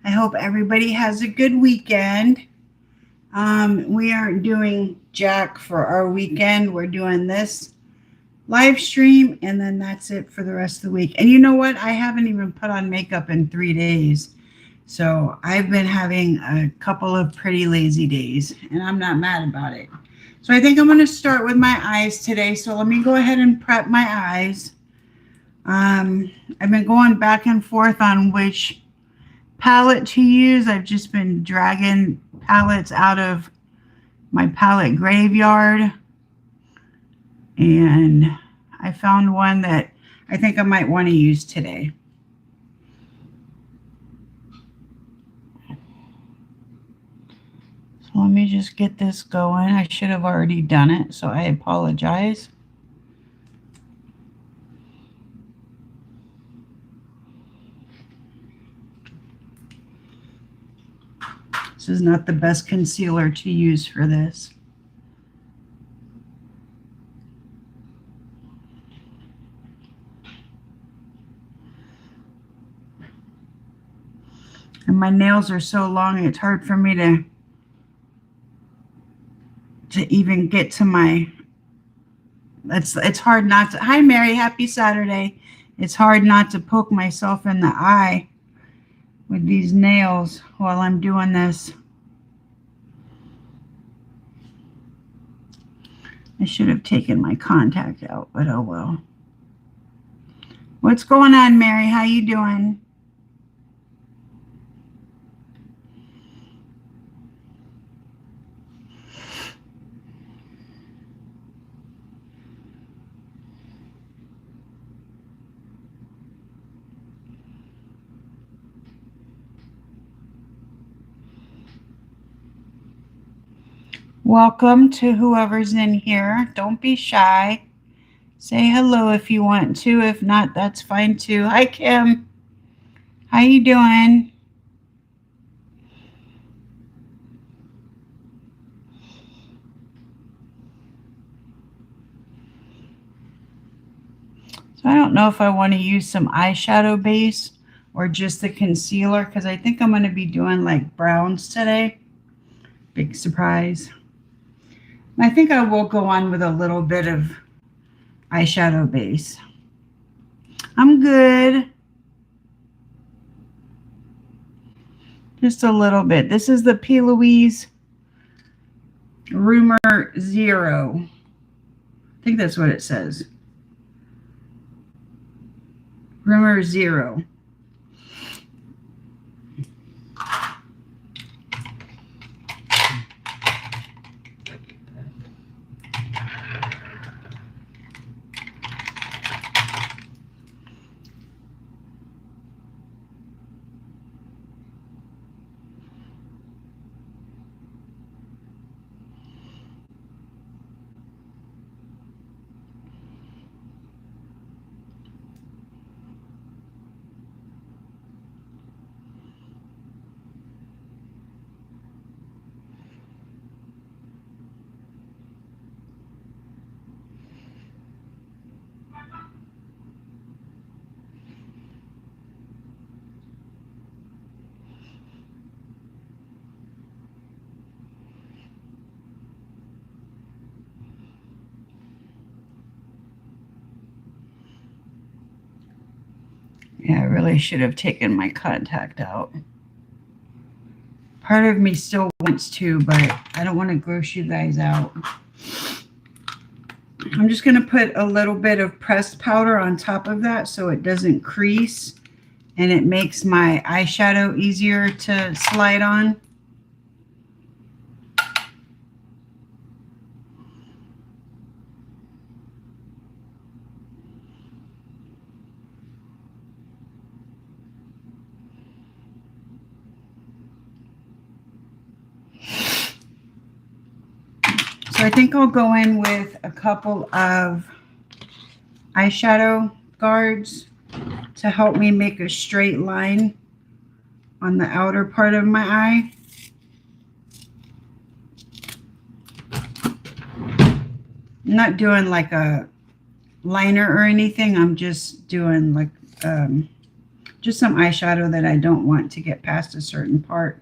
I hope everybody has a good weekend. We aren't doing jack for our weekend. We're doing this live stream, and then that's it for the rest of the week. And you know what? I haven't even put on makeup in 3 days. So I've been having a couple of pretty lazy days, and I'm not mad about it. So I think I'm going to start with my eyes today. So let me go ahead and prep my eyes. I've been going back and forth on which palette to use. I've just been dragging palettes out of my palette graveyard, and I found one that I think I might want to use today. So let me just get this going. I should have already done it, so I apologize. This is not the best concealer to use for this. And my nails are so long, it's hard for me to even get to my, it's hard not to, hi Mary, happy Saturday. It's hard not to poke myself in the eye with these nails while I'm doing this. I should have taken my contact out, but oh well. What's going on, Mary? How you doing? Welcome to whoever's in here. Don't be shy. Say hello if you want to. If not, that's fine too. Hi, Kim. How you doing? So I don't know if I want to use some eyeshadow base or just the concealer, because I think I'm going to be doing like browns today. Big surprise. I think I will go on with a little bit of eyeshadow base. I'm good. Just a little bit. This is the P. Louise Rumor Zero. I think that's what it says. Rumor Zero. Yeah, I really should have taken my contact out. Part of me still wants to, but I don't want to gross you guys out. I'm just going to put a little bit of pressed powder on top of that so it doesn't crease and it makes my eyeshadow easier to slide on. So I think I'll go in with a couple of eyeshadow guards to help me make a straight line on the outer part of my eye. I'm not doing like a liner or anything. I'm just doing like just some eyeshadow that I don't want to get past a certain part.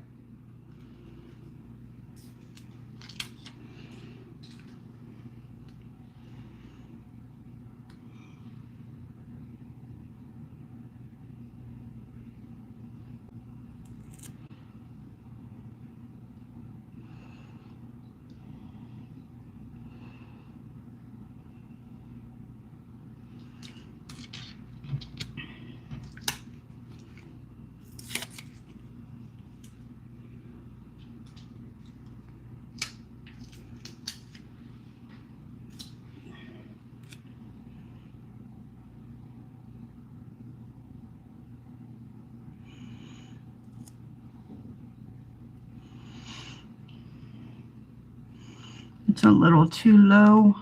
It's a little too low.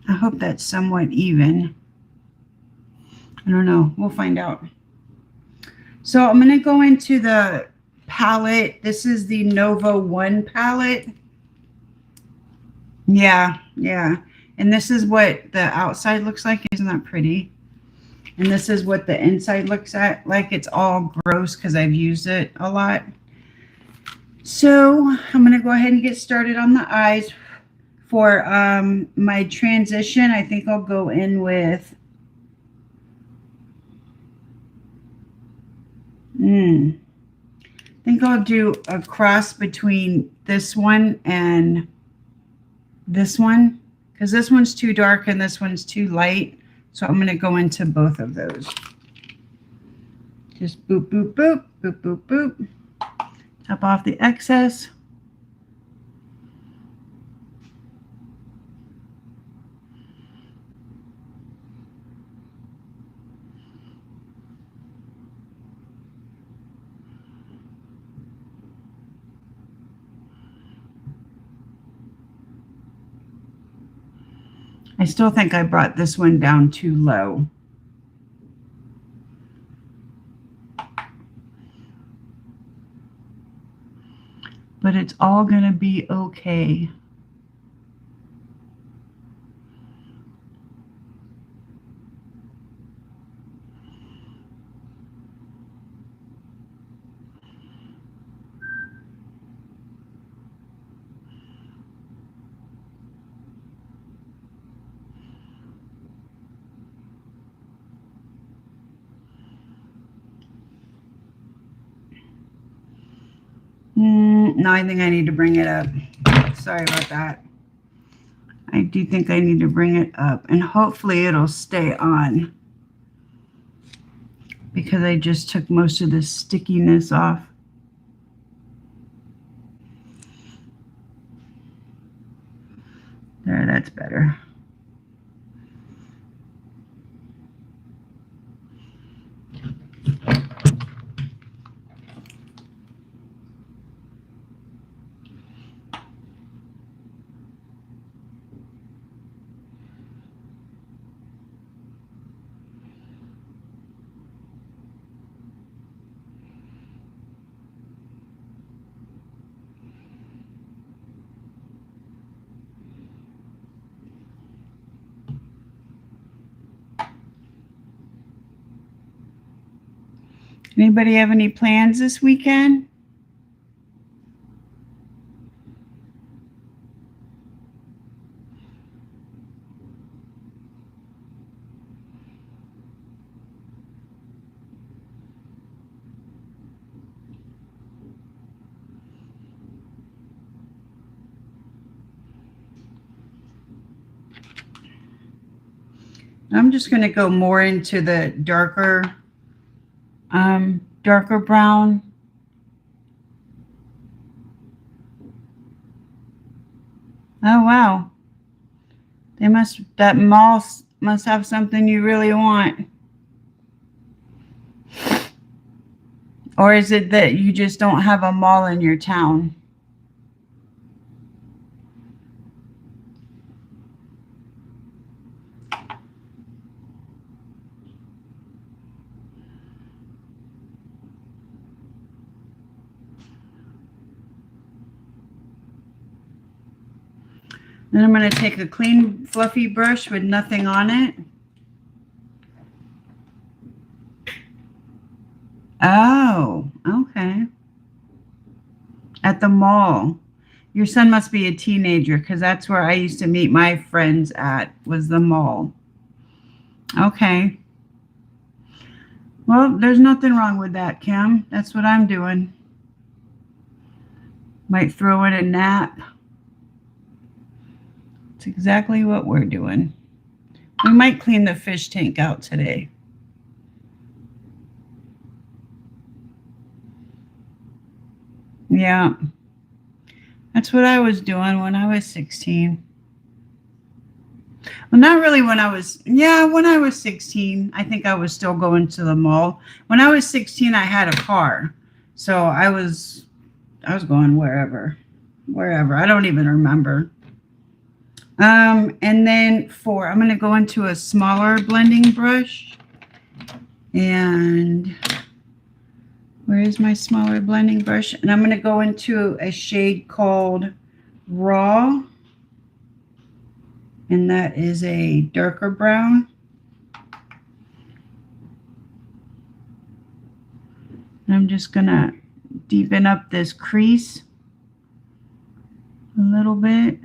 I hope that's somewhat even. I don't know. We'll find out. So I'm going to go into the palette. This is the Nova 1 palette. Yeah. And this is what the outside looks like. Isn't that pretty? And this is what the inside looks like. It's all gross because I've used it a lot. So I'm going to go ahead and get started on the eyes. For my transition, I think I'll go in with I think I'll do a cross between this one and this one, because this one's too dark and this one's too light. So I'm going to go into both of those. Just boop, boop, boop, boop, boop, boop. Top off the excess. I still think I brought this one down too low. But it's all going to be okay. No, I think I need to bring it up. Sorry about that. I do think I need to bring it up, and hopefully it'll stay on because I just took most of the stickiness off. There, that's better. Anybody have any plans this weekend? I'm just going to go more into the darker brown. Oh, wow. That mall must have something you really want. Or is it that you just don't have a mall in your town? Then I'm going to take a clean, fluffy brush with nothing on it. Oh, okay. At the mall. Your son must be a teenager because that's where I used to meet my friends at, was the mall. Okay. Well, there's nothing wrong with that, Kim. That's what I'm doing. Might throw in a nap. It's exactly what we're doing. We might clean the fish tank out today. Yeah. That's what I was doing when I was 16. Well, not really when I was, when I was 16, I think I was still going to the mall. When I was 16, I had a car. So I was going wherever. I don't even remember. And then I'm going to go into a smaller blending brush. And where is my smaller blending brush? And I'm going to go into a shade called Raw. And that is a darker brown. And I'm just going to deepen up this crease a little bit.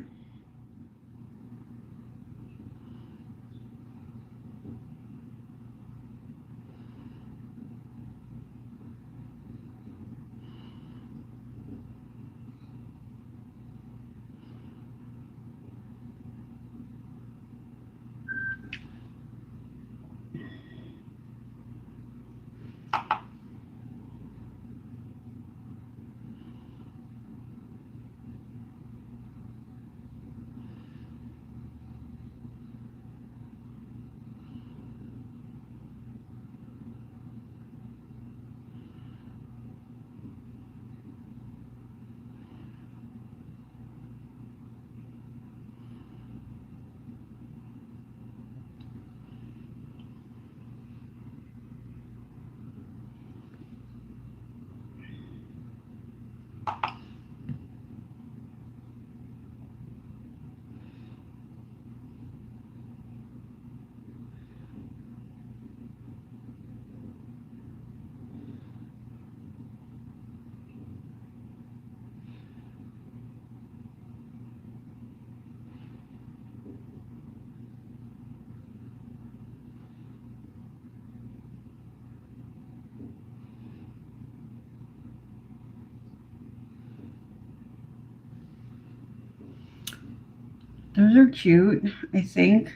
Those are cute, I think.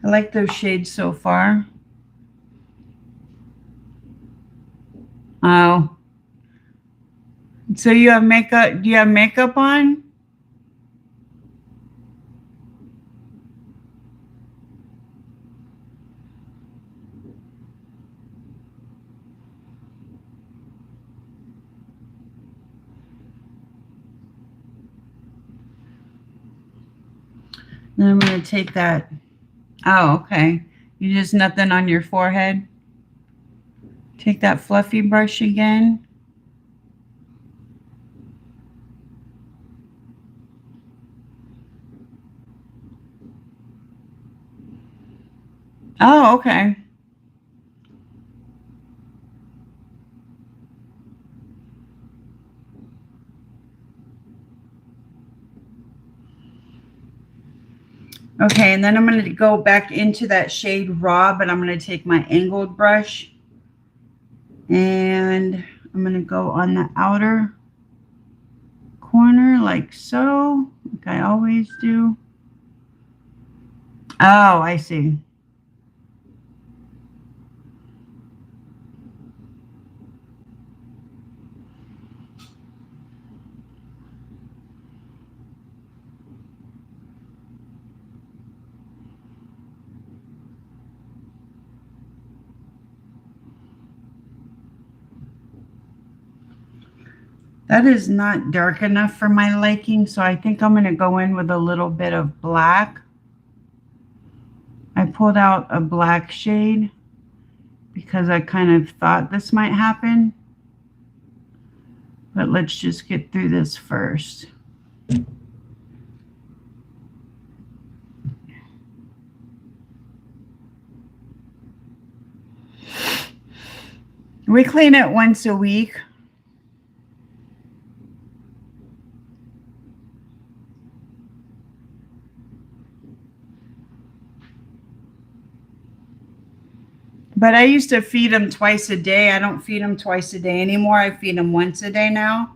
I like those shades so far. Oh. So you have makeup? Do you have makeup on? Then I'm going to take that. Oh, okay. You just nothing on your forehead. Take that fluffy brush again. Oh, okay. Okay, and then I'm going to go back into that shade Raw, but I'm going to take my angled brush and I'm going to go on the outer corner like so, like I always do. Oh, I see. That is not dark enough for my liking, so I think I'm going to go in with a little bit of black. I pulled out a black shade because I kind of thought this might happen. But let's just get through this first. We clean it once a week. But I used to feed them twice a day. I don't feed them twice a day anymore. I feed them once a day now.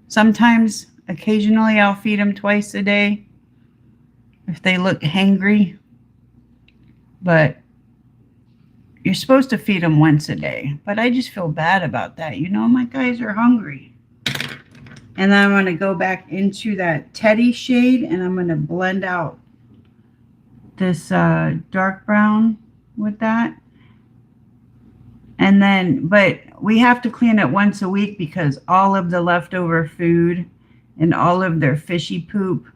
Sometimes, occasionally, I'll feed them twice a day if they look hangry. But you're supposed to feed them once a day. But I just feel bad about that. You know, my guys are hungry. And then I'm going to go back into that teddy shade and I'm going to blend out this dark brown with that. And then, but we have to clean it once a week because all of the leftover food and all of their fishy poop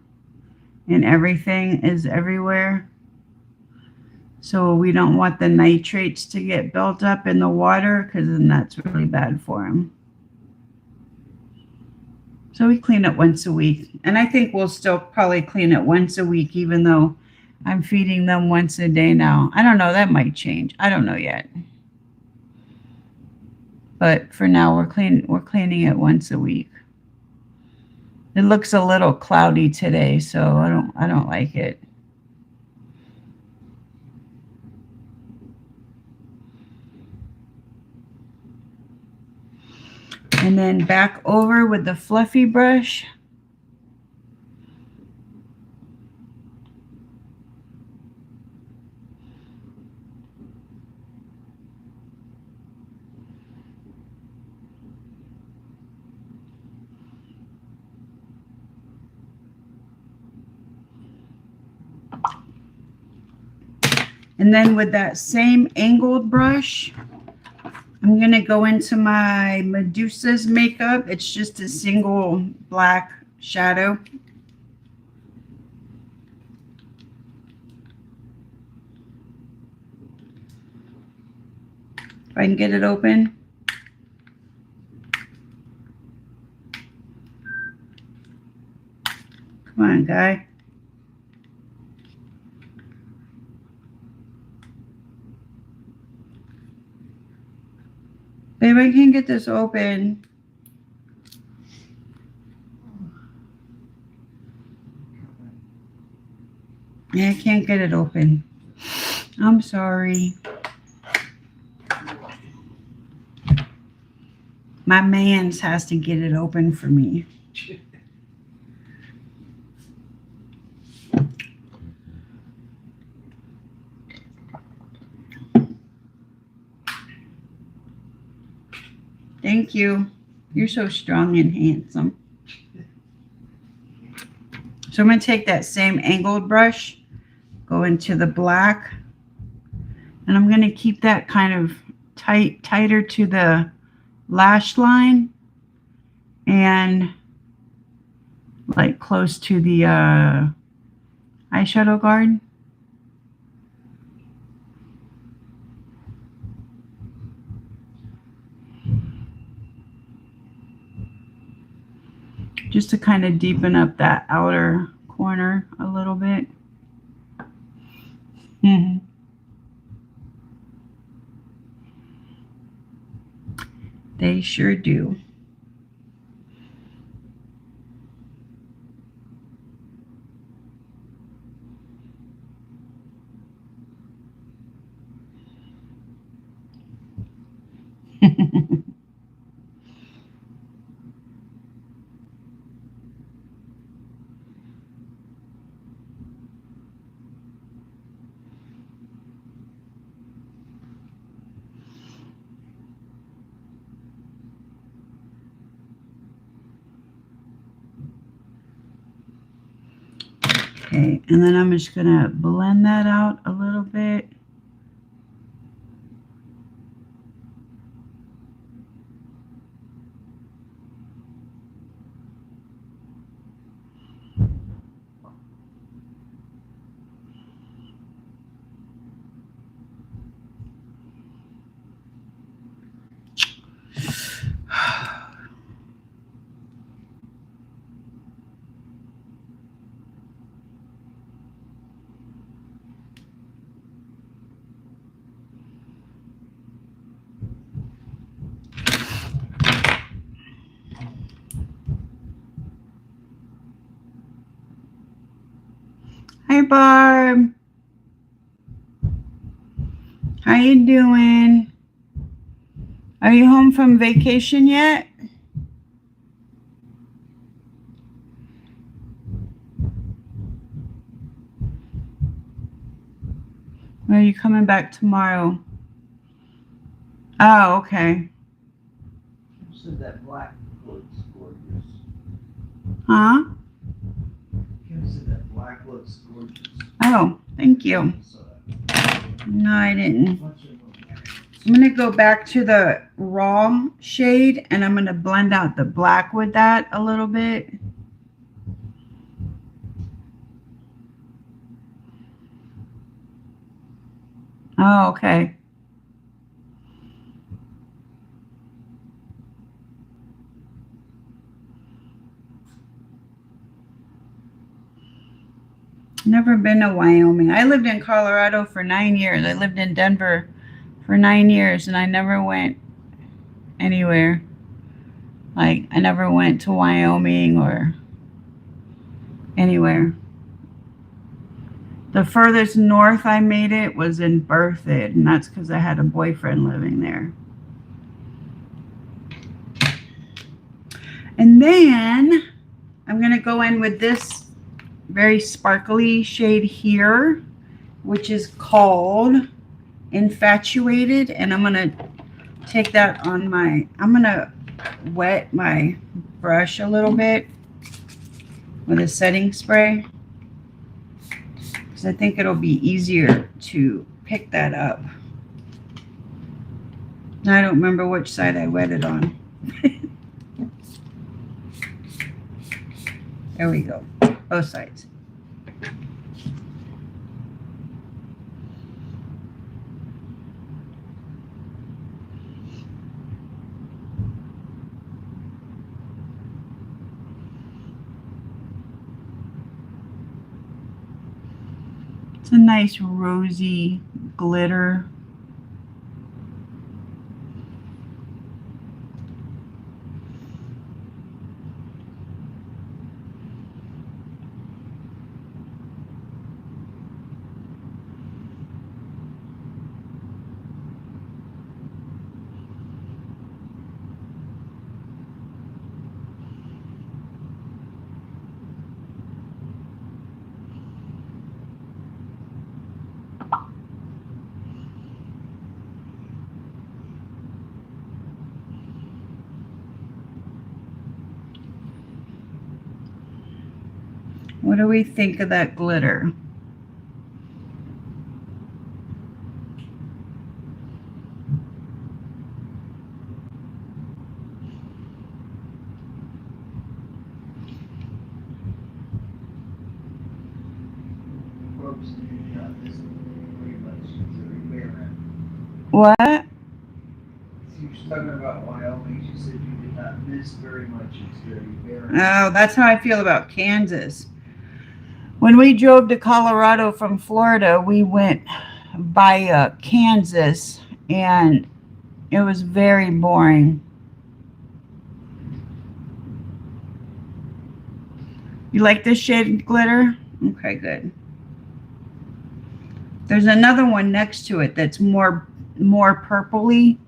and everything is everywhere. So we don't want the nitrates to get built up in the water because then that's really bad for them. So we clean it once a week. And I think we'll still probably clean it once a week, even though I'm feeding them once a day now. I don't know. That might change. I don't know yet. But for now, we're cleaning it once a week. It looks a little cloudy today, so I don't like it. And then back over with the fluffy brush. And then with that same angled brush, I'm going to go into my Medusa's makeup. It's just a single black shadow. If I can get it open. Come on, guy. Babe, I can't get this open. Yeah, I can't get it open. I'm sorry. My mans has to get it open for me. Thank you. You're so strong and handsome. So I'm going to take that same angled brush, go into the black, and I'm going to keep that kind of tighter to the lash line and like close to the eyeshadow guard. Just to kind of deepen up that outer corner a little bit. They sure do. Okay, and then I'm just going to blend that out a little bit. Hi, Barb. How you doing? Are you home from vacation yet? Or are you coming back tomorrow? Oh, okay. You said that black looks gorgeous. Huh? Kim said that black looks gorgeous. Oh, thank you. No, I didn't. I'm going to go back to the raw shade and I'm going to blend out the black with that a little bit. Oh, okay. Never been to Wyoming. I lived in Colorado for 9 years. I lived in Denver for 9 years and I never went anywhere. Like, I never went to Wyoming or anywhere. The furthest north I made it was in Berthoud, and that's because I had a boyfriend living there. And then I'm going to go in with this very sparkly shade here, which is called Infatuated. And I'm going to take that on my, I'm going to wet my brush a little bit with a setting spray. Because I think it'll be easier to pick that up. I don't remember which side I wet it on. There we go. Both sides. It's a nice rosy glitter. What do we think of that glitter? What? She was talking about Wyoming. She said you did not miss very much. It's very barren. Oh, that's how I feel about Kansas. When we drove to Colorado from Florida, we went by Kansas, and it was very boring. You like this shade of glitter? Okay, good. There's another one next to it that's more purpley,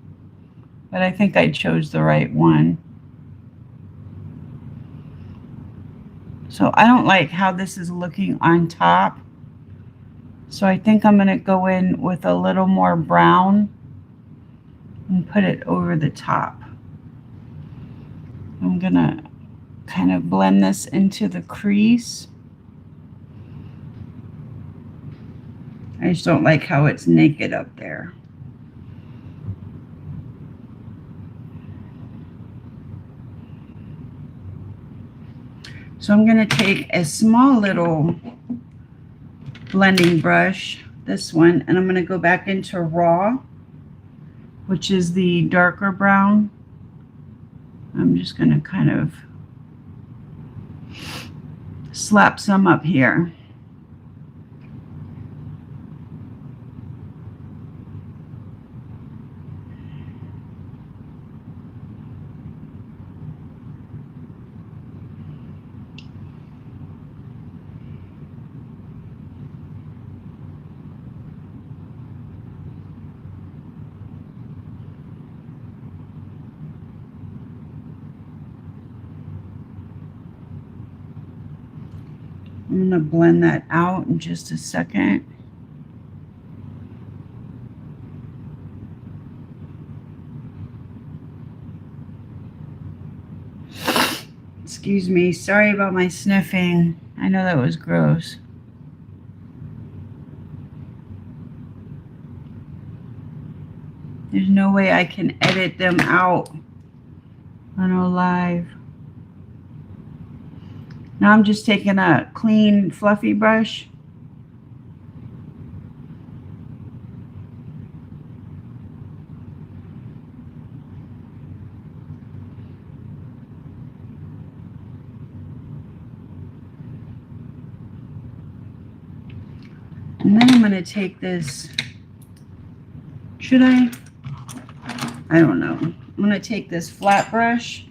but I think I chose the right one. So I don't like how this is looking on top. So I think I'm going to go in with a little more brown and put it over the top. I'm going to kind of blend this into the crease. I just don't like how it's naked up there. So I'm going to take a small little blending brush, this one, and I'm going to go back into raw, which is the darker brown. I'm just going to kind of slap some up here. I'm going to blend that out in just a second. Excuse me. Sorry about my sniffing. I know that was gross. There's no way I can edit them out on a live. Now I'm just taking a clean, fluffy brush. And then I'm going to take this. Should I? I don't know. I'm going to take this flat brush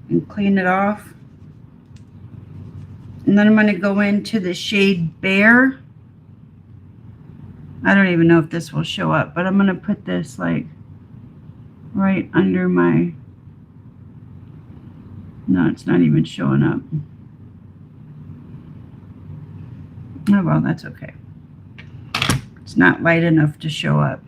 and clean it off. And then I'm going to go into the shade Bare. I don't even know if this will show up, but I'm going to put this like right under my, no, it's not even showing up. Oh, well, that's okay. It's not light enough to show up.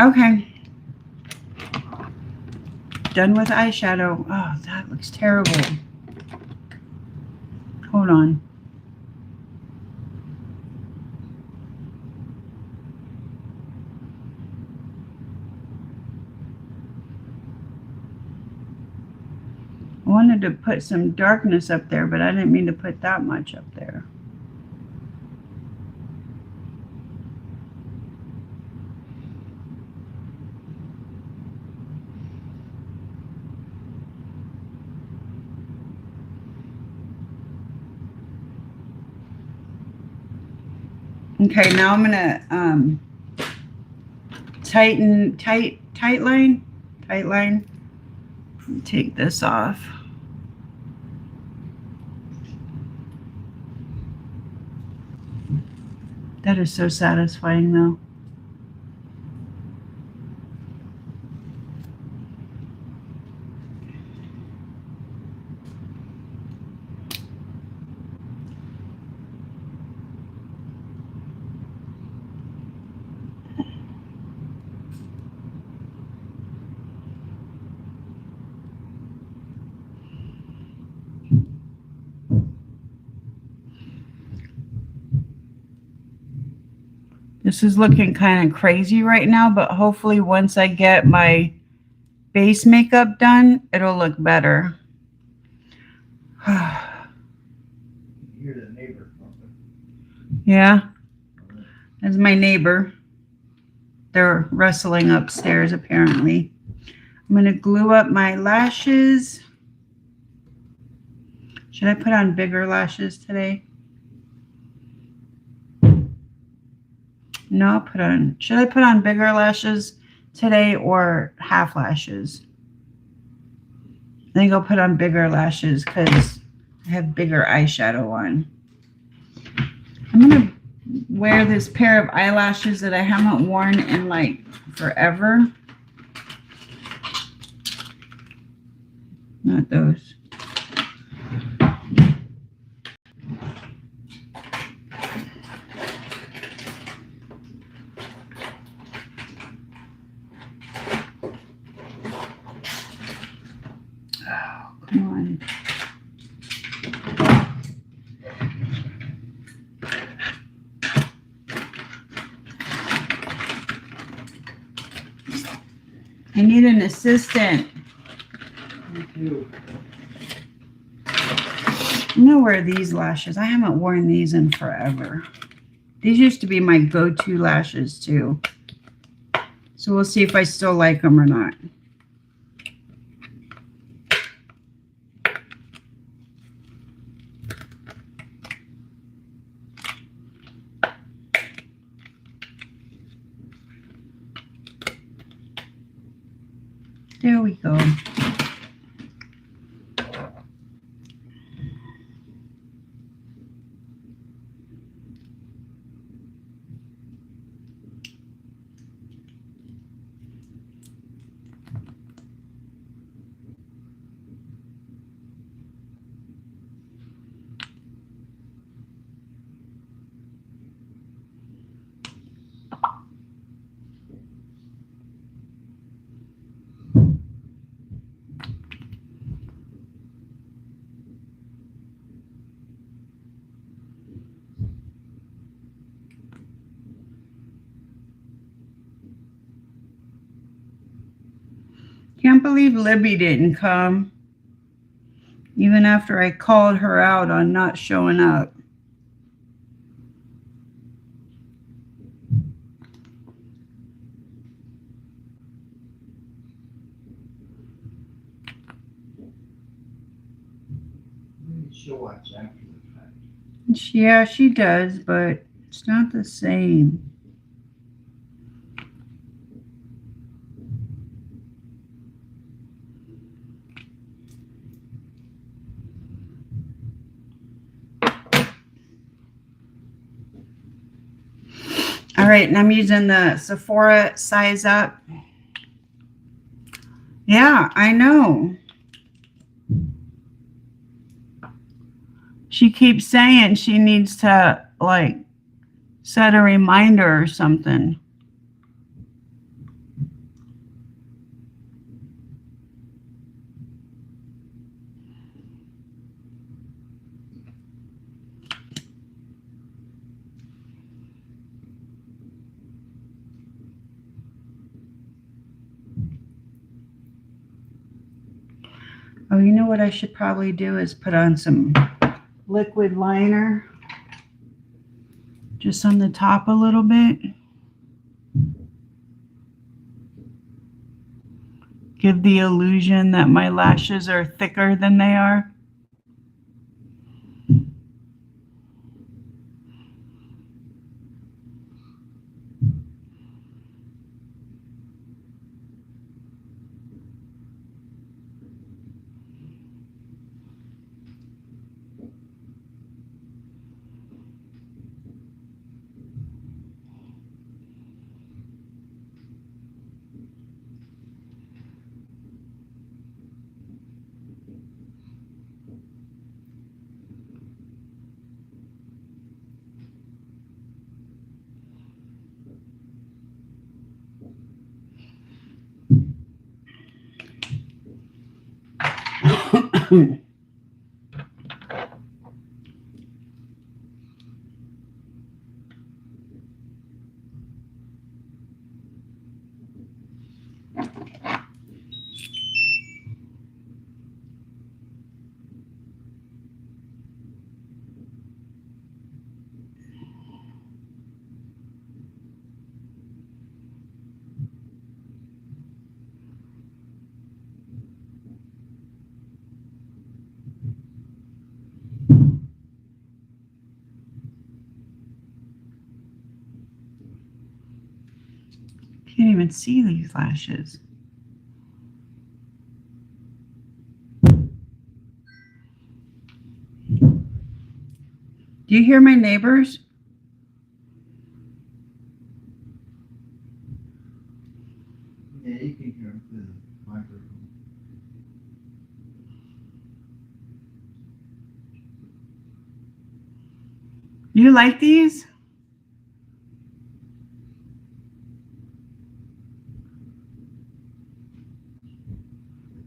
Okay. Done with eyeshadow. Oh, that looks terrible. Hold on. I wanted to put some darkness up there, but I didn't mean to put that much up there. Okay, now I'm gonna tight line. Take this off. That is so satisfying, though. This is looking kind of crazy right now, but hopefully once I get my base makeup done, it'll look better. You hear the neighbor pumping. Yeah, that's my neighbor. They're wrestling upstairs, apparently. I'm going to glue up my lashes. Should I put on bigger lashes today? No, should I put on bigger lashes today or half lashes? I think I'll put on bigger lashes because I have bigger eyeshadow on. I'm going to wear this pair of eyelashes that I haven't worn in like forever. Not those. Come on. I need an assistant. Me too. I'm gonna wear these lashes. I haven't worn these in forever. These used to be my go-to lashes too. So we'll see if I still like them or not. There we go. Can't believe Libby didn't come, even after I called her out on not showing up. She'll watch after the fact. Yeah, she does, but it's not the same. All right, and I'm using the Sephora Size Up. Yeah, I know. She keeps saying she needs to, like, set a reminder or something. Oh, you know what I should probably do is put on some liquid liner just on the top a little bit. Give the illusion that my lashes are thicker than they are. Can't even see these lashes. Do you hear my neighbors? Yeah, you can hear them through the microphone. You like these?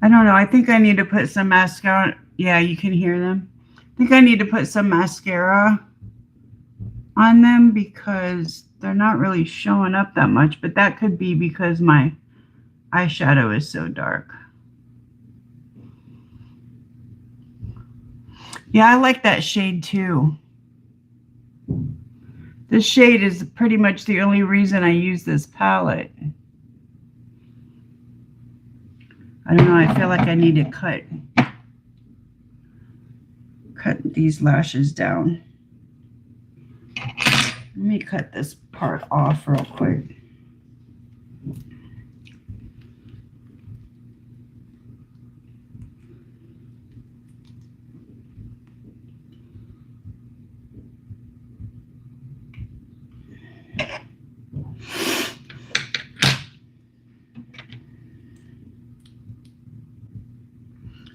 I don't know. I think I need to put some mascara. Yeah, you can hear them. I think I need to put some mascara on them because they're not really showing up that much, but that could be because my eyeshadow is so dark. Yeah, I like that shade too. This shade is pretty much the only reason I use this palette. I don't know, I feel like I need to cut these lashes down. Let me cut this part off real quick.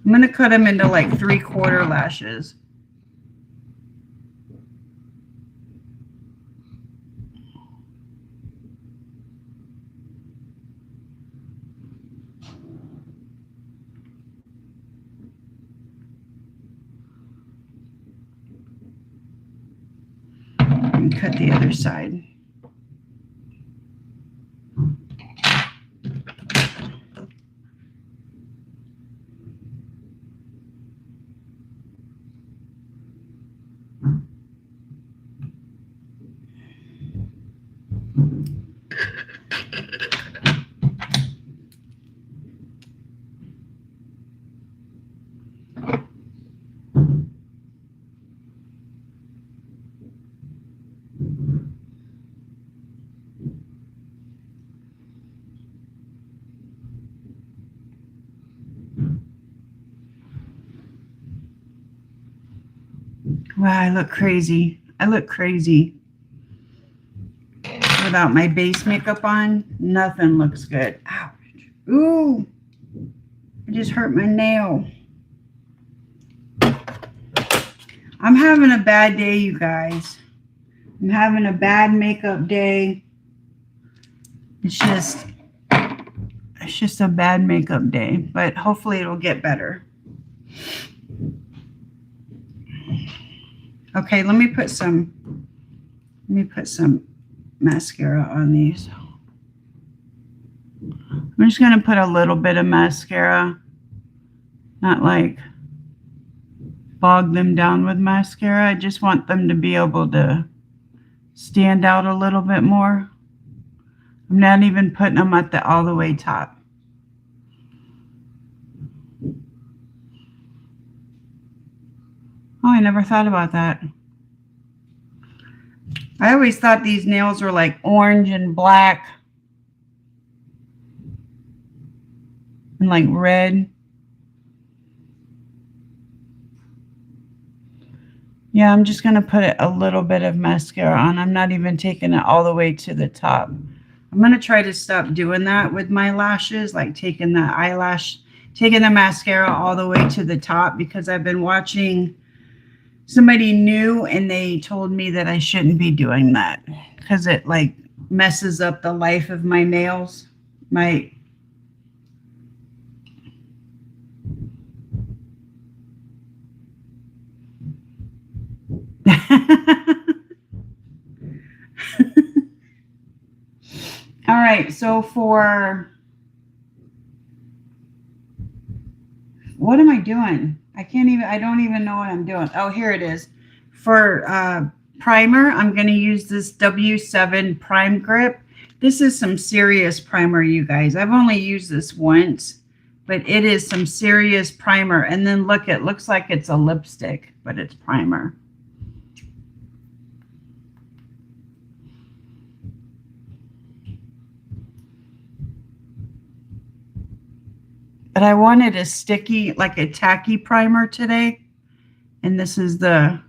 I'm going to cut them into like 3/4 lashes. And cut the other side. Wow, I look crazy. I look crazy. Without my base makeup on, nothing looks good. Ouch. Ooh, I just hurt my nail. I'm having a bad day, you guys. I'm having a bad makeup day. It's just a bad makeup day, but hopefully it'll get better. Okay, let me put some mascara on these. I'm just going to put a little bit of mascara, not like bog them down with mascara. I just want them to be able to stand out a little bit more. I'm not even putting them at the all the way top. Oh, I never thought about that. I always thought these nails were like orange and black and like red. Yeah, I'm just going to put a little bit of mascara on. I'm not even taking it all the way to the top. I'm going to try to stop doing that with my lashes, like taking the mascara all the way to the top, because I've been watching somebody new and they told me that I shouldn't be doing that because it like messes up the life of my nails. All right, so what am I doing? I don't even know what I'm doing. Oh, here it is. For primer, I'm going to use this W7 Prime Grip. This is some serious primer, you guys. I've only used this once, but it is some serious primer. And then look, it looks like it's a lipstick, but it's primer. But I wanted a sticky, like a tacky primer today. And this is the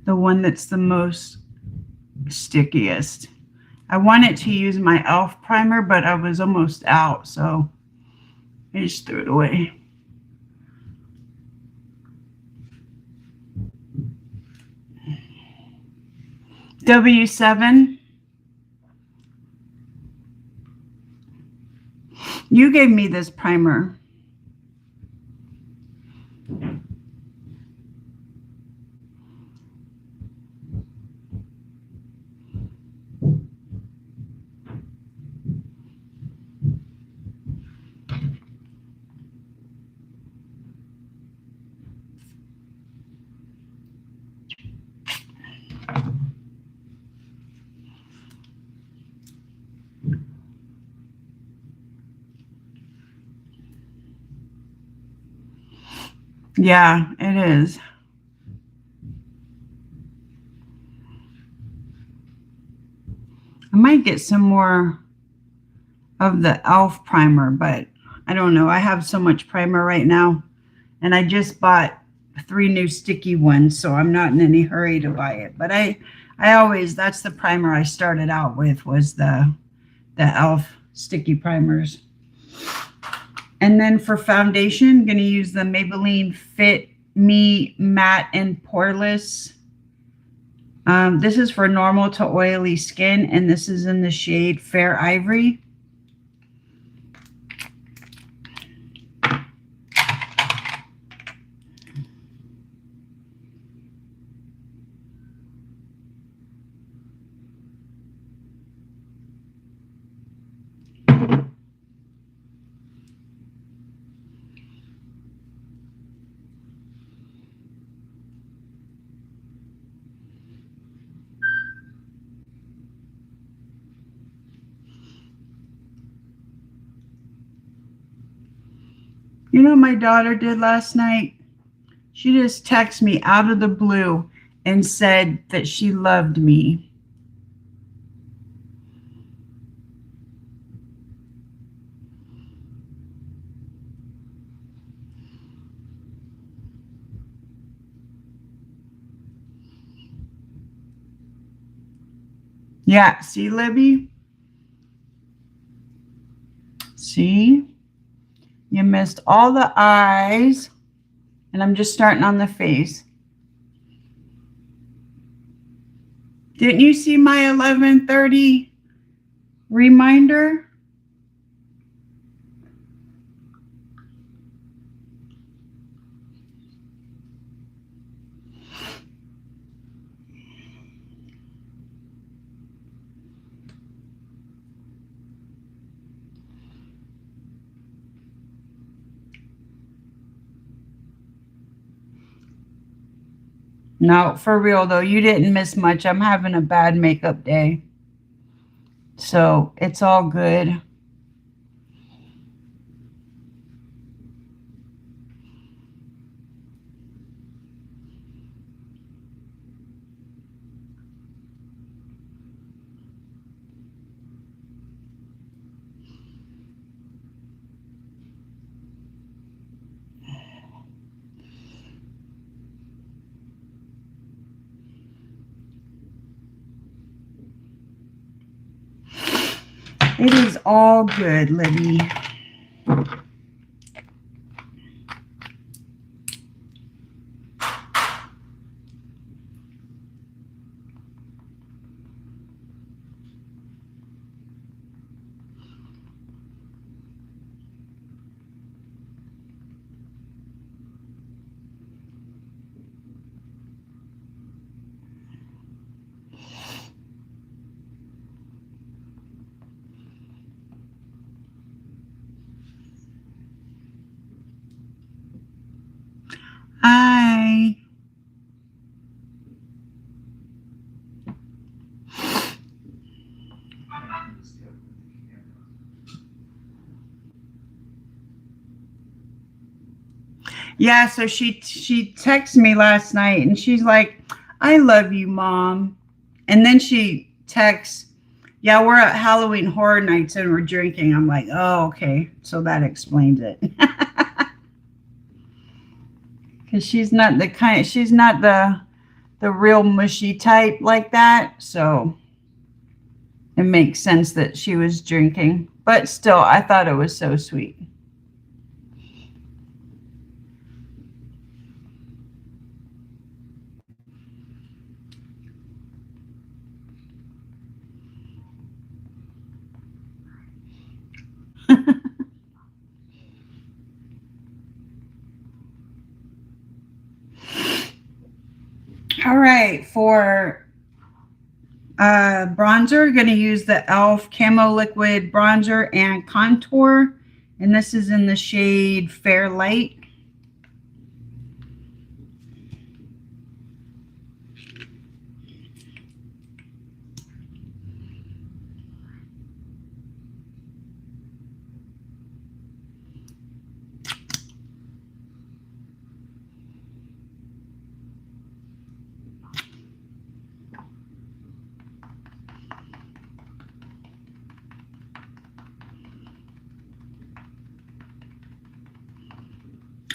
one that's the most stickiest. I wanted to use my e.l.f. primer, but I was almost out, so I just threw it away. W7. You gave me this primer. Yeah, it is. I might get some more of the e.l.f. primer, but I don't know. I have so much primer right now, and I just bought 3 new sticky ones, so I'm not in any hurry to buy it. But I always, that's the primer I started out with, was the e.l.f. sticky primers. And then for foundation, I'm going to use the Maybelline Fit Me Matte and Poreless. This is for normal to oily skin, and this is in the shade Fair Ivory. You know what my daughter did last night? She just texted me out of the blue and said that she loved me. Yeah, see, Libby? See? You missed all the eyes. And I'm just starting on the face. Didn't you see my 11:30 reminder? No, for real though, you didn't miss much. I'm having a bad makeup day. So it's all good. It is all good, Libby. Hi. Yeah, so she texted me last night and she's like, "I love you, Mom." And then she texts, "Yeah, we're at Halloween Horror Nights and we're drinking." I'm like, "Oh, okay." So that explains it. Because she's not the real mushy type like that. So it makes sense that she was drinking. But still, I thought it was so sweet. All right, for bronzer, going to use the e.l.f. Camo Liquid Bronzer and Contour. And this is in the shade Fair Light.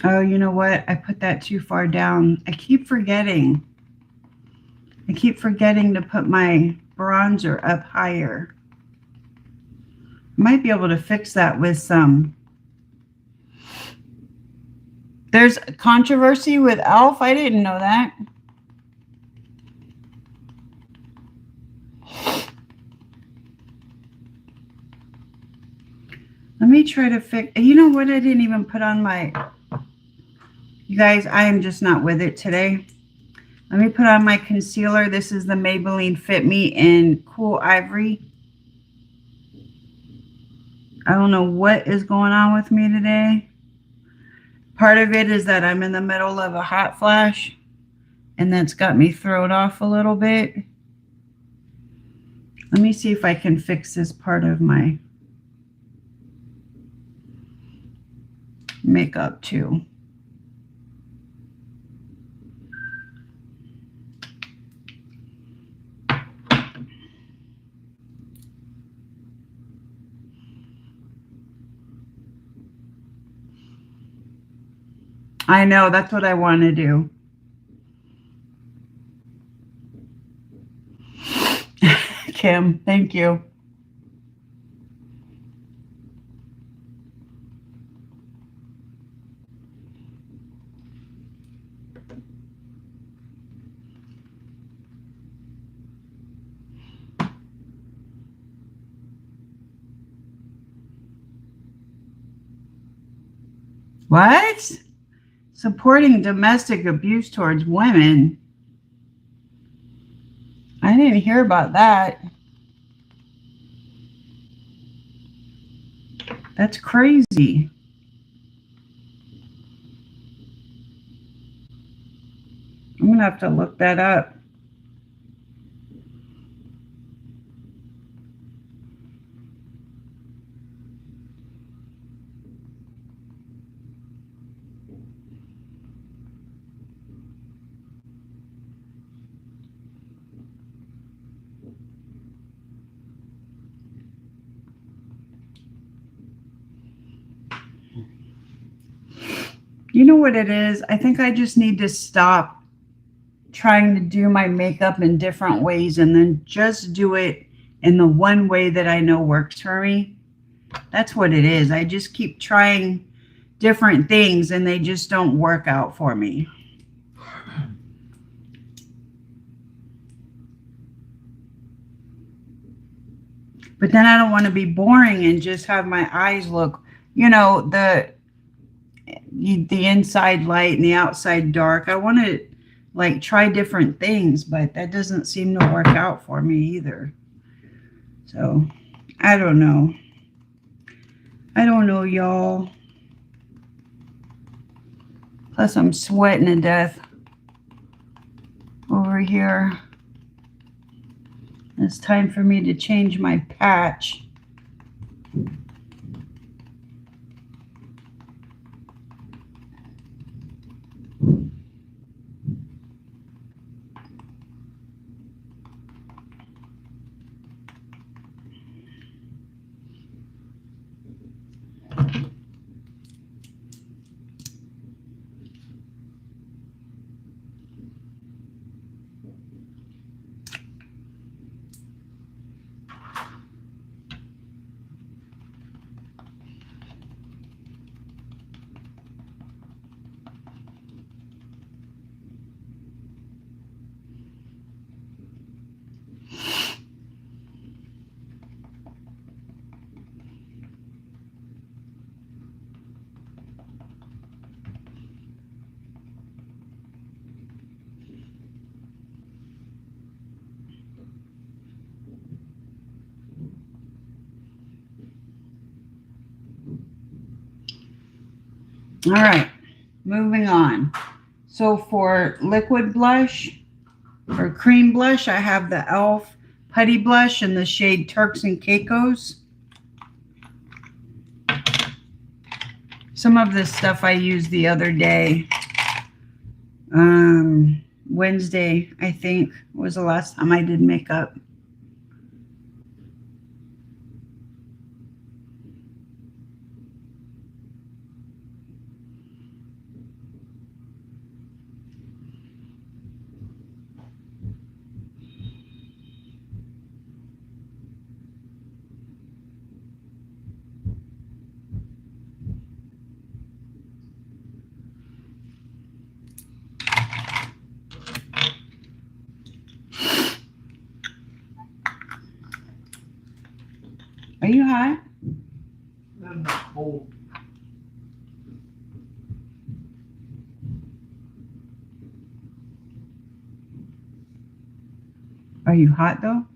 Oh, you know what? I put that too far down. I keep forgetting. I keep forgetting to put my bronzer up higher. I might be able to fix that with some. There's controversy with e.l.f. I didn't know that. Let me try to fix. You know what? I didn't even put on my. You guys, I am just not with it today. Let me put on my concealer. This is the Maybelline Fit Me in Cool Ivory. I don't know what is going on with me today. Part of it is that I'm in the middle of a hot flash, and that's got me thrown off a little bit. Let me see if I can fix this part of my makeup too. I know, that's what I want to do. Kim. Thank you. What? Supporting domestic abuse towards women. I didn't hear about that. That's crazy. I'm going to have to look that up. You know what it is? I think I just need to stop trying to do my makeup in different ways and then just do it in the one way that I know works for me. That's what it is. I just keep trying different things and they just don't work out for me. But then I don't want to be boring and just have my eyes look, you know, the inside light and the outside dark. I want to like try different things, but that doesn't seem to work out for me either. So I don't know. I don't know, y'all. Plus I'm sweating to death over here. It's time for me to change my patch. All right, moving on. So for liquid blush or cream blush, I have the e.l.f. Putty Blush in the shade Turks and Caicos. Some of this stuff I used the other day. Wednesday, I think, was the last time I did makeup. Are you hot? I'm not cold. Are you hot though?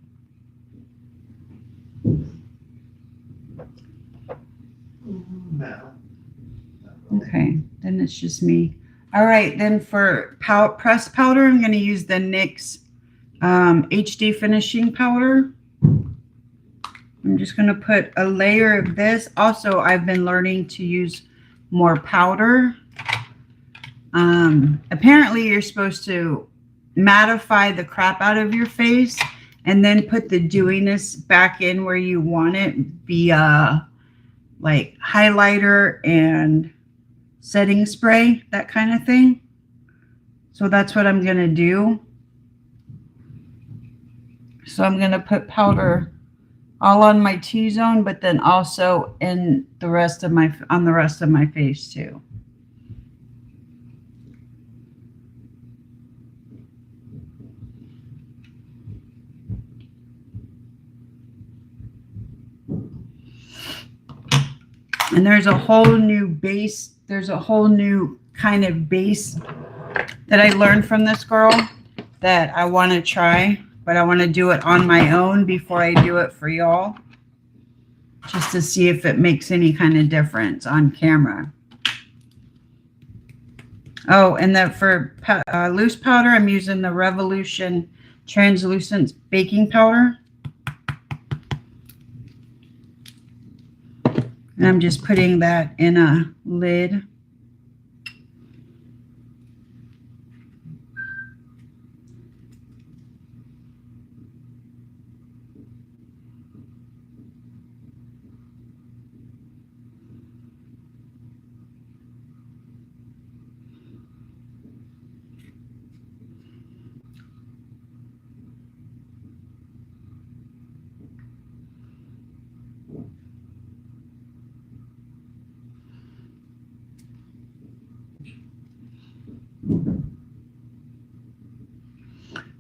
No. Okay, then it's just me. All right, then for pressed powder, I'm going to use the NYX HD finishing powder. I'm just going to put a layer of this. Also, I've been learning to use more powder. Apparently, you're supposed to mattify the crap out of your face and then put the dewiness back in where you want it via like highlighter and setting spray, that kind of thing. So that's what I'm going to do. So I'm going to put powder all on my T-zone, but then also in the rest of my, on the rest of my face too. And there's a whole new base. There's a whole new kind of base that I learned from this girl that I want to try, but I want to do it on my own before I do it for y'all, just to see if it makes any kind of difference on camera. Oh, and then for loose powder, I'm using the Revolution Translucent Baking Powder. And I'm just putting that in a lid.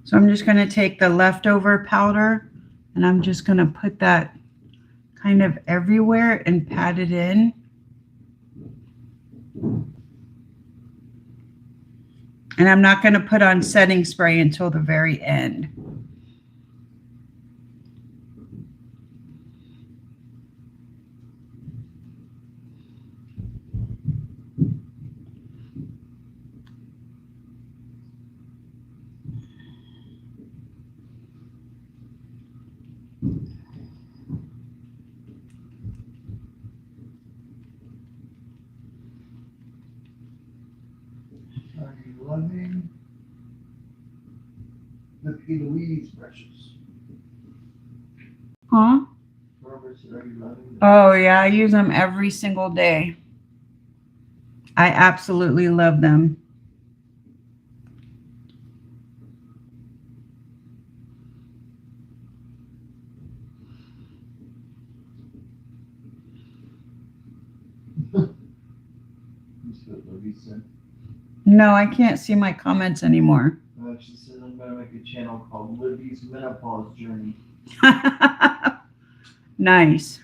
So I'm just going to take the leftover powder and I'm just going to put that kind of everywhere and pat it in. And I'm not going to put on setting spray until the very end. Are you loving the P. Louise brushes? Huh? Barbara said, are you loving them? Oh, yeah. I use them every single day. I absolutely love them. That's what Louise said. No, I can't see my comments anymore. She said, I'm going to make a channel called Libby's Menopause Journey. Nice.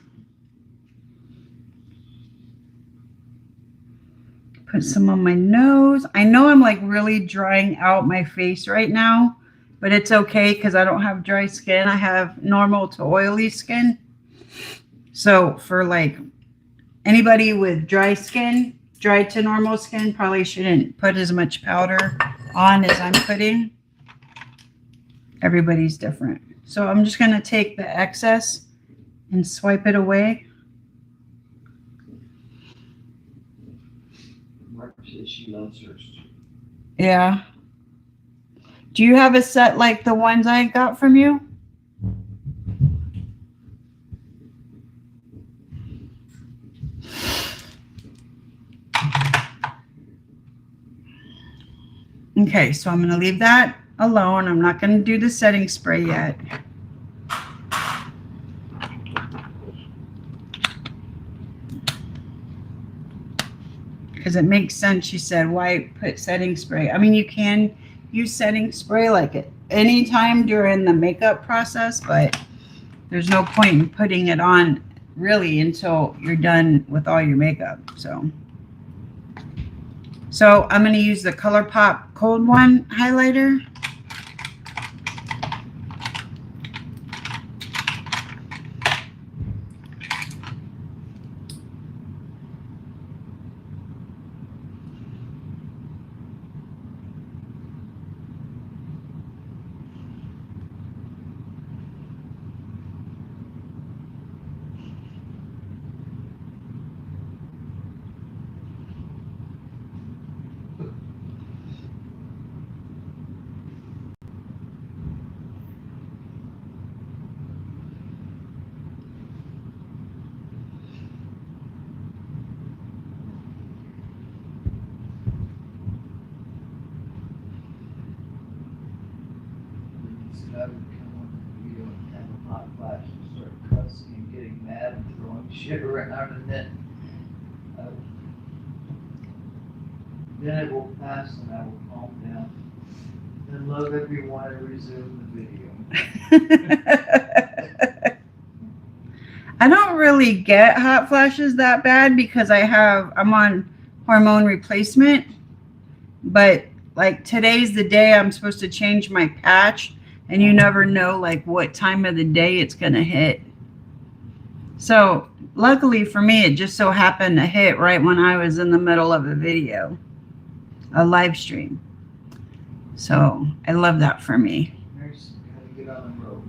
Put some on my nose. I know I'm like really drying out my face right now, but it's okay because I don't have dry skin. I have normal to oily skin. So for like anybody with dry skin, dry to normal skin, probably shouldn't put as much powder on as I'm putting. Everybody's different. So I'm just going to take the excess and swipe it away. Mark says she loves hers too. Yeah. Do you have a set like the ones I got from you? Okay, so I'm going to leave that alone. I'm not going to do the setting spray yet. Because it makes sense, she said, why put setting spray? I mean, you can use setting spray like at any time during the makeup process, but there's no point in putting it on really until you're done with all your makeup. So I'm going to use the ColourPop Cold One highlighter. Libby said I would come on the video shit around, and then it will pass and I will calm down. Then love everyone and resume the video. I don't really get hot flashes that bad because I'm on hormone replacement, but like today's the day I'm supposed to change my patch, and you never know like what time of the day it's going to hit. So luckily for me, it just so happened to hit right when I was in the middle of a video, a live stream. So I love that for me. Mary's gotta get on the road.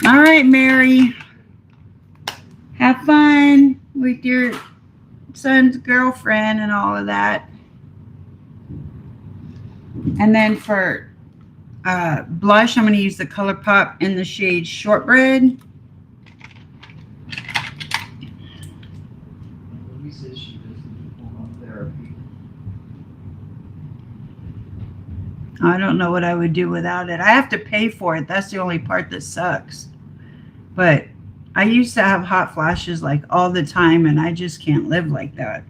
All right, Mary. Have fun with your son's girlfriend and all of that. And then for blush, I'm going to use the ColourPop in the shade Shortbread. Louise says she doesn't do hormone therapy. I don't know what I would do without it. I have to pay for it. That's the only part that sucks. But I used to have hot flashes like all the time, and I just can't live like that.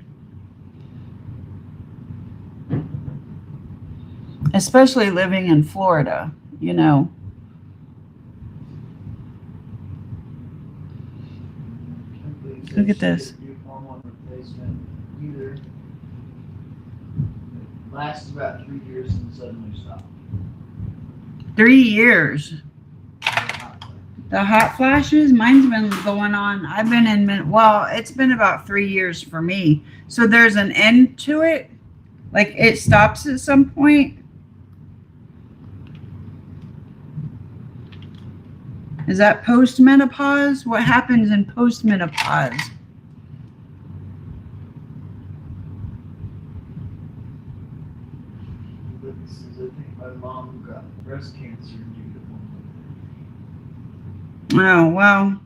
Especially living in Florida, you know. Look at this. Hormone replacement either. It lasts about 3 years and suddenly stops. 3 years. The hot flashes, mine's been going on. I've been in, well, it's been about 3 years for me. So there's an end to it. Like it stops at some point. Is that post-menopause? What happens in post-menopause? This is, I think my mom got breast cancer due to hormone. Oh, well.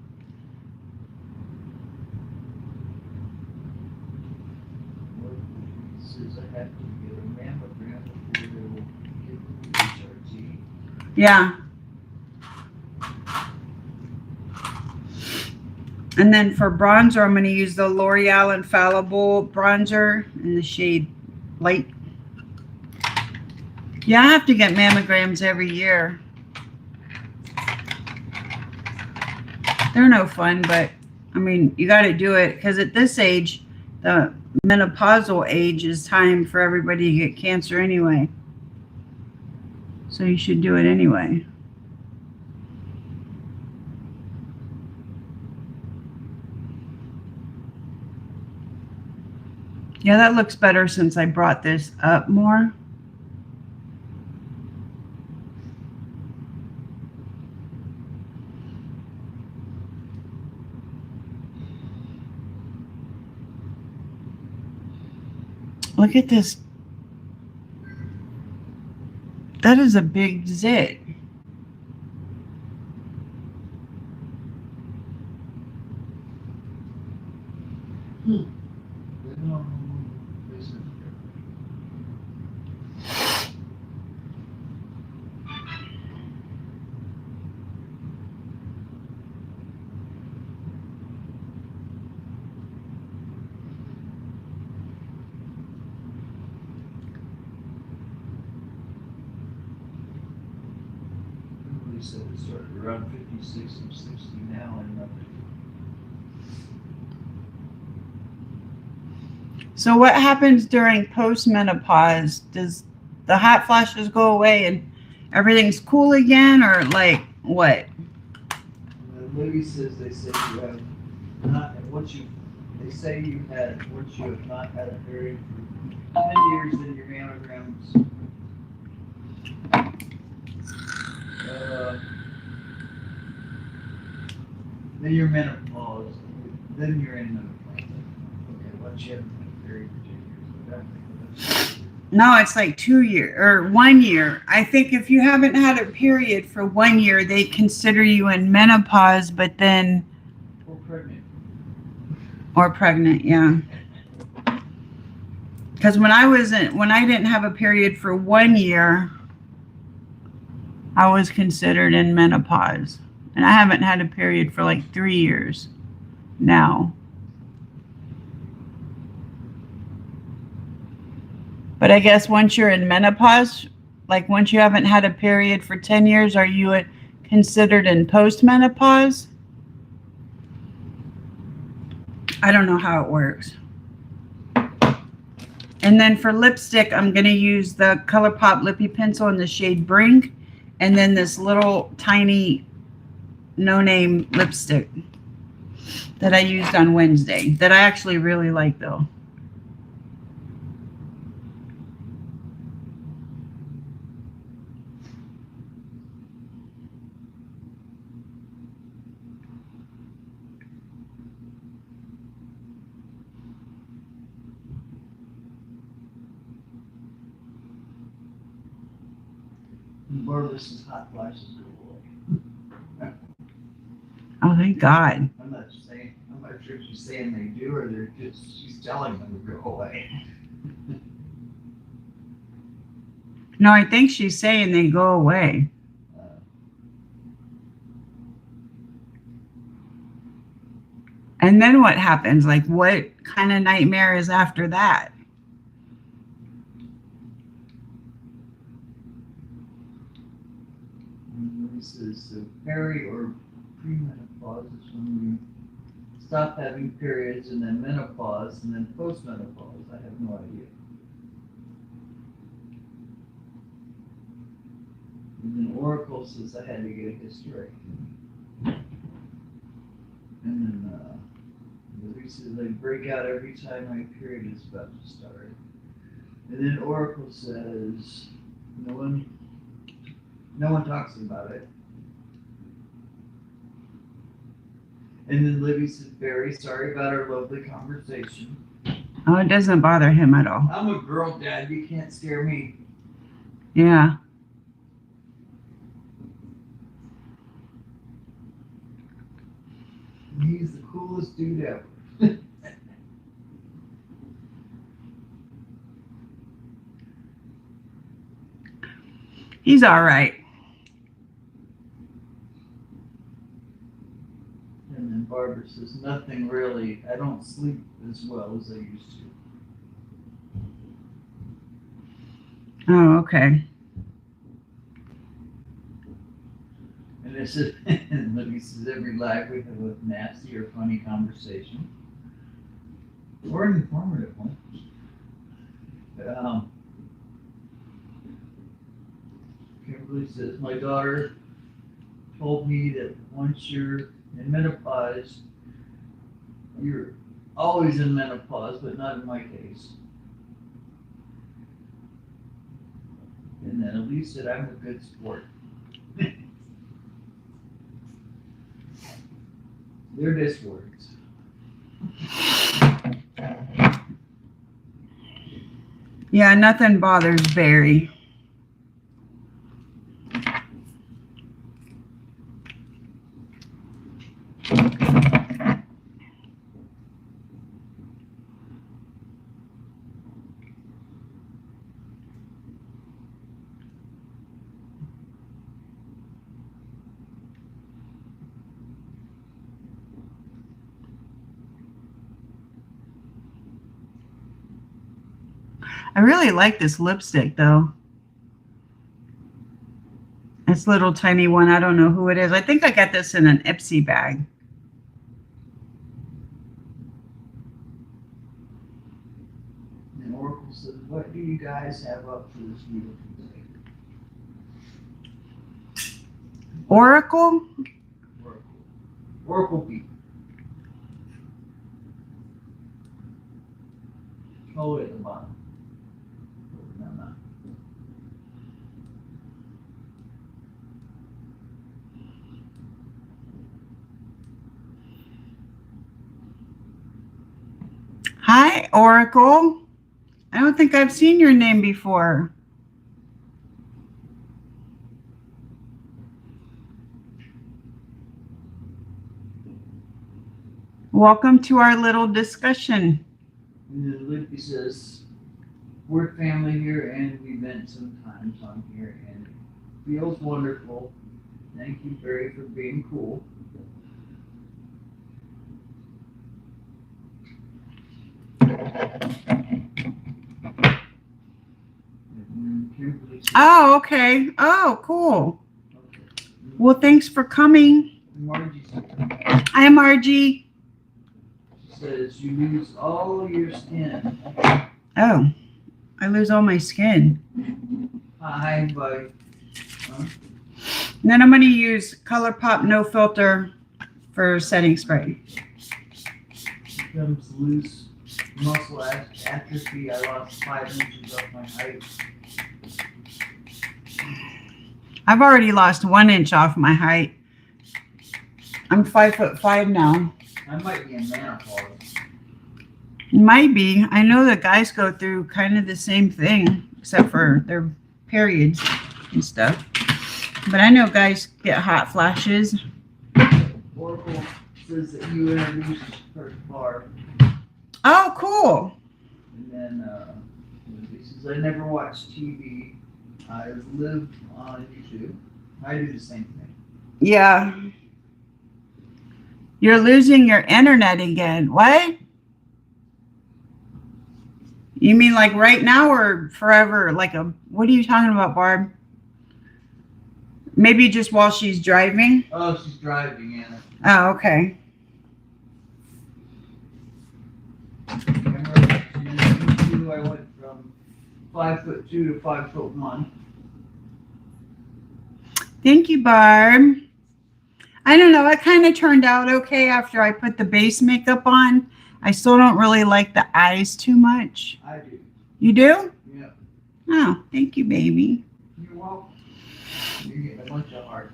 It says I have to get a mammogram before they will give me HRT. Yeah. And then for bronzer, I'm going to use the L'Oreal Infallible bronzer in the shade Light. Yeah, I have to get mammograms every year. They're no fun, but I mean, you got to do it because at this age, the menopausal age is time for everybody to get cancer anyway. So you should do it anyway. Yeah, that looks better since I brought this up more. Look at this. That is a big zit. Said it started around 56 and 60 now and nothing. So what happens during postmenopause? Does the hot flashes go away and everything's cool again, or like what? The lady says they say you have not once you they say you had once you have not had a period for 10 years, then your mammograms. Then you're menopause. Then you're in menopause. Okay, once you haven't had a period for 10 years. No, it's like 2 years or 1 year. I think if you haven't had a period for 1 year, they consider you in menopause, but then. Or pregnant. Or pregnant, yeah. Because when I didn't have a period for 1 year, I was considered in menopause. And I haven't had a period for like 3 years. now. But I guess once you're in menopause, like once you haven't had a period for 10 years, are you considered in postmenopause? I don't know how it works. And then for lipstick, I'm going to use the ColourPop Lippy Pencil in the shade Brink. And then this little tiny no-name lipstick that I used on Wednesday that I actually really like though. Barbara's hot flashes go away. Oh, thank God. I'm not sure if she's saying they do or she's telling them to go away. No, I think she's saying they go away. And then what happens? Like, what kind of nightmare is after that? This is peri or premenopause is when you stop having periods, and then menopause, and then postmenopause. I have no idea. And then Oracle says I had to get a history. And then Louise says I break out every time my period is about to start. And then Oracle says no one talks about it. And then Libby says, very sorry about our lovely conversation. Oh, it doesn't bother him at all. I'm a girl, Dad. You can't scare me. Yeah. He's the coolest dude ever. He's all right. And then Barbara says, nothing really. I don't sleep as well as I used to. Oh, okay. And it says, and Libby says, every life we have a nasty or funny conversation. Or an informative one. Kimberly says, my daughter told me that once you're in menopause, you're always in menopause, but not in my case. And then Elise said, I'm a good sport. They're just words. Yeah, nothing bothers Barry. I really like this lipstick though. This little tiny one. I don't know who it is. I think I got this in an Ipsy bag. And Oracle says, what do you guys have up for this beautiful day? Oracle? Oracle people. Oh, at the bottom. No. Hi, Oracle. I don't think I've seen your name before. Welcome to our little discussion. And then Libby says, we're family here and we vent sometimes on here and it feels wonderful. Thank you, Barry, for being cool. Kimberly says, Oh, okay. Oh, cool. okay. Well, thanks for coming. Margie Hi, Margie. says you lose all your skin. Oh, I lose all my skin. Hi, buddy. And then I'm going to use ColourPop No Filter for setting spray. Becomes loose muscle atrophy. I lost 5 inches off my height. I've already lost 1 inch off my height. I'm 5'5" now. I might be in menopause. Might be. I know that guys go through kind of the same thing, except for their periods and stuff. But I know guys get hot flashes. Oracle says that you introduced her to Barb. Oh, cool. And then he says, I never watch TV. I live on YouTube. I do the same thing. Yeah. You're losing your internet again. What? You mean like right now or forever? What are you talking about, Barb? Maybe just while she's driving? Oh, she's driving, Anna. Oh, okay. Remember, I went from 5'2" to 5'1". Thank you, Barb. I don't know. It kind of turned out okay after I put the base makeup on. I still don't really like the eyes too much. I do. You do? Yeah. Oh, thank you, baby. You're welcome. You're getting a bunch of hearts.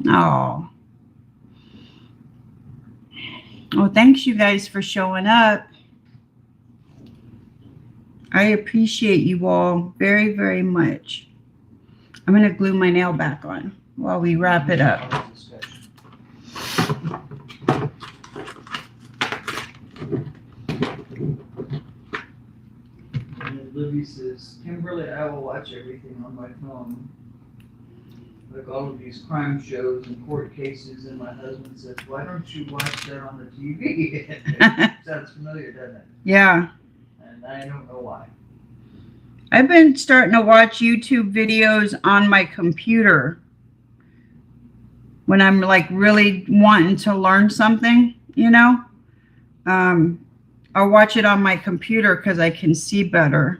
Oh. Well, thanks you guys for showing up. I appreciate you all very, very much. I'm going to glue my nail back on while we wrap it up. And Libby says, Kimberly, I will watch everything on my phone. Like all of these crime shows and court cases, and my husband says, why don't you watch that on the TV? Sounds familiar, doesn't it? Yeah. And I don't know why. I've been starting to watch YouTube videos on my computer when I'm like really wanting to learn something, you know. I'll watch it on my computer because I can see better,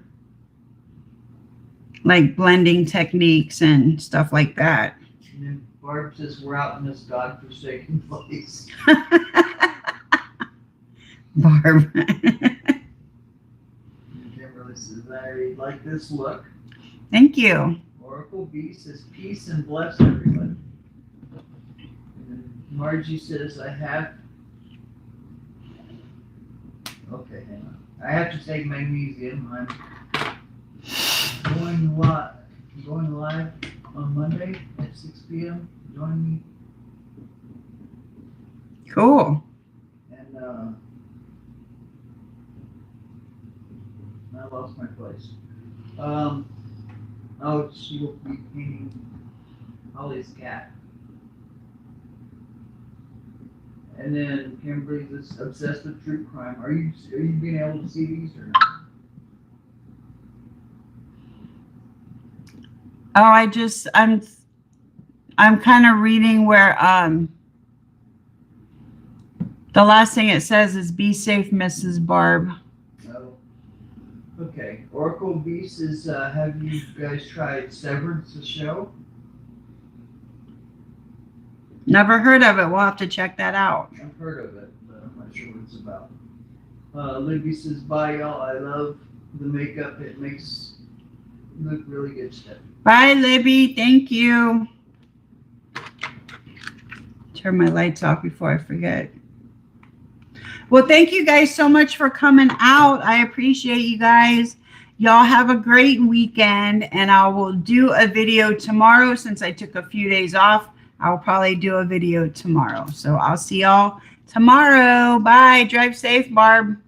like blending techniques and stuff like that. And then Barb says, we're out in this godforsaken place. Barb. Kimberly says, I like this look. Thank you. Oracle B says, peace and bless everybody. And then Margie says, I have to take magnesium. I'm going live on Monday at 6 p.m. Join me. Cool. And I lost my place. She will be painting Holly's cat. And then Kimberly's obsessed with true crime. Are you being able to see these or not? Oh, I'm kind of reading where the last thing it says is be safe, Mrs. Barb. Oh. Okay. Oracle B says, have you guys tried Severance, the show? Never heard of it. We'll have to check that out. I've heard of it, but I'm not sure what it's about. Libby says, bye y'all. I love the makeup. It makes you look really good, Steffi. Bye, Libby. Thank you. Turn my lights off before I forget. Well, thank you guys so much for coming out. I appreciate you guys. Y'all have a great weekend, and I will do a video tomorrow since I took a few days off. I'll probably do a video tomorrow. So I'll see y'all tomorrow. Bye. Drive safe, Barb.